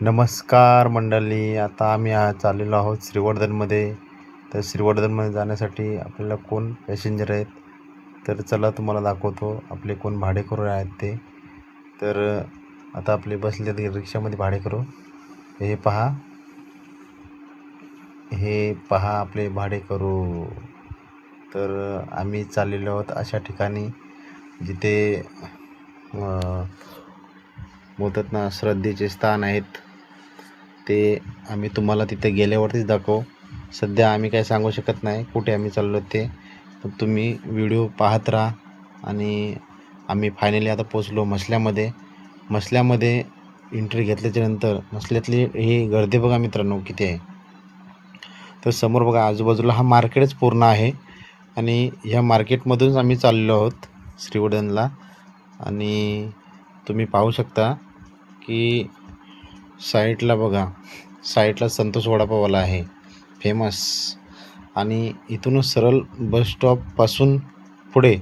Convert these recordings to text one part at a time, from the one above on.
नमस्कार मंडळी. आता आम्ही चाललेलो आहोत श्रीवर्धनमध्ये. तर श्रीवर्धनमध्ये जाण्यासाठी आपल्याला कोण पॅसेंजर आहेत, तर चला तुम्हाला दाखवतो आपले कोण भाडेकरू आहेत ते. तर आता आपले बसले रिक्षामध्ये भाडेकरू. हे पहा आपले भाडेकरू. तर आम्ही चाललेलो आहोत अशा ठिकाणी जिथे बोलतात ना श्रद्धेचे स्थान आहेत. ते आम्ही तुम्हाला तिथे गेल्यावरतीच दाखवू. सध्या आम्ही काय सांगू शकत नाही कुठे आम्ही चाललो ते, पण तुम्ही व्हिडिओ पाहत राहा. आणि आम्ही फायनली आता पोचलो मसल्यामध्ये एंट्री घेतल्याच्यानंतर मसल्यातली ही गर्दी बघा मित्रांनो किती आहे. तर समोर बघा आजूबाजूला हा मार्केटच पूर्ण आहे आणि ह्या मार्केटमधूनच आम्ही चाललेलो आहोत श्रीवर्धनला. आणि तुम्ही पाहू शकता की साईडला बघा, साईडला संतोष वडापाववाला आहे फेमस. आणि इथूनच सरळ बस स्टॉपपासून पुढे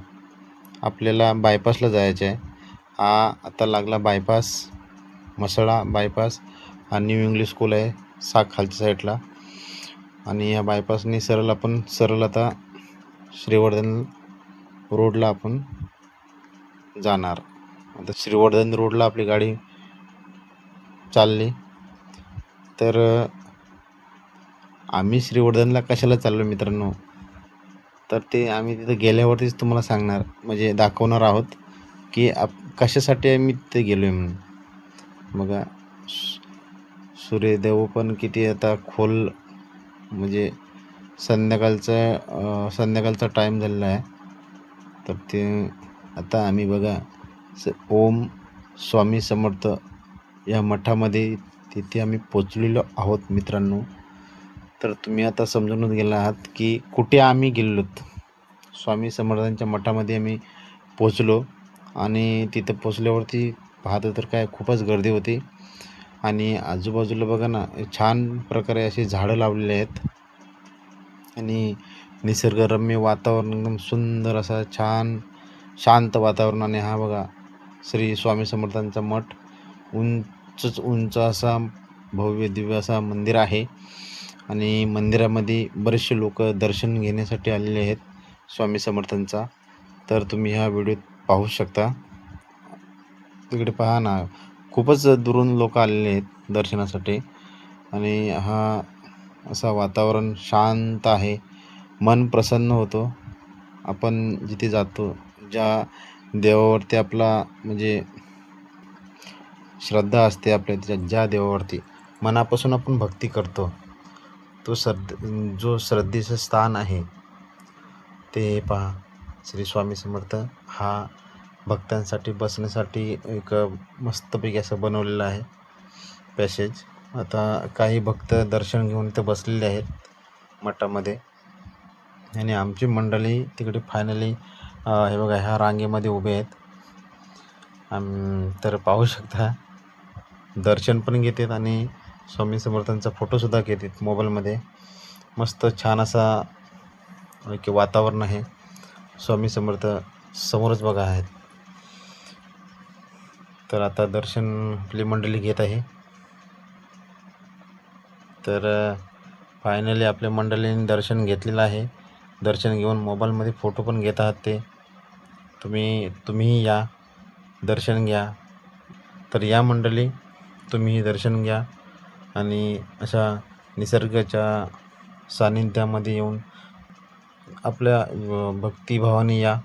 आपल्याला बायपासला जायचं आहे. हा आता लागला बायपास, मसळा बायपास. हा न्यू इंग्लिश स्कूल आहे खालच्या साईडला. आणि या बायपासने सरळ आता श्रीवर्धन रोडला आपण जाणार. आता श्रीवर्धन रोडला आपली गाडी चालली. तर आम्ही श्रीवर्धनला कशाला चाललो मित्रांनो, तर ते आम्ही तिथं गेल्यावरतीच तुम्हाला सांगणार, म्हणजे दाखवणार आहोत की कशासाठी आम्ही तिथे गेलो आहे म्हणून. बघा सूर्यदेव पण किती आता खोल, म्हणजे संध्याकाळचा टाईम झालेला आहे. तर ते आता आम्ही बघा ओम स्वामी समर्थ या मठामध्ये तिथे आम्ही पोचलेलो आहोत मित्रांनो. तर तुम्ही आता समजूनच गेला आहात की कुठे आम्ही गेलोत. स्वामी समर्थांच्या मठामध्ये आम्ही पोचलो. आणि तिथं पोचल्यावरती पाहतो तर काय खूपच गर्दी होती. आणि आजूबाजूला बघा ना छान प्रकारे अशी झाडं लावलेली आहेत आणि निसर्गरम्य वातावरण, एकदम सुंदर असा छान शांत वातावरण. आणि हा बघा श्री स्वामी समर्थांचा मठ, उंच असा भव्य दिव्य असा मंदिर आहे. आणि मंदिरामध्ये बरेचसे लोक दर्शन घेण्यासाठी आलेले आहेत स्वामी समर्थांचा. तर तुम्ही हा व्हिडिओ पाहू शकता. तिकडे पहा ना, खूपच दुरून लोक आलेले आहेत दर्शनासाठी. आणि हा असा वातावरण शांत आहे, मन प्रसन्न होतो. आपण जिथे जातो, ज्या देवावरती आपला म्हणजे श्रद्धा असते आपल्या, ज्या देवावरती मनापासून आपण भक्ती करतो, तो जो श्रद्धेचं स्थान आहे ते पहा. श्री स्वामी समर्थ हा भक्तांसाठी बसण्यासाठी एक मस्तपैकी असं बनवलेलं आहे पॅसेज. आता काही भक्त दर्शन घेऊन इथं बसलेले आहेत मठामध्ये. आणि आमची मंडळी तिकडे फायनली हे बघा ह्या रांगेमध्ये उभे आहेत. तर पाहू शकता दर्शन पण घेतात आणि स्वामी समर्थांचा फोटोसुद्धा घेतात मोबाईलमध्ये. मस्त छान असा एक वातावरण आहे. स्वामी समर्थ समोरच बघा आहेत. तर आता दर्शन आपली मंडळी घेत आहे. तर फायनली आपल्या मंडळींनी दर्शन घेतलेलं आहे. दर्शन घेऊन मोबाईलमध्ये फोटो पण घेत आहात ते. तुम्हीही या, दर्शन घ्या. तर या मंडळी, तुम्हीही दर्शन घ्या आणि अशा निसर्गाच्या सानिध्यामध्ये येऊन आपल्या भक्तिभावाने या.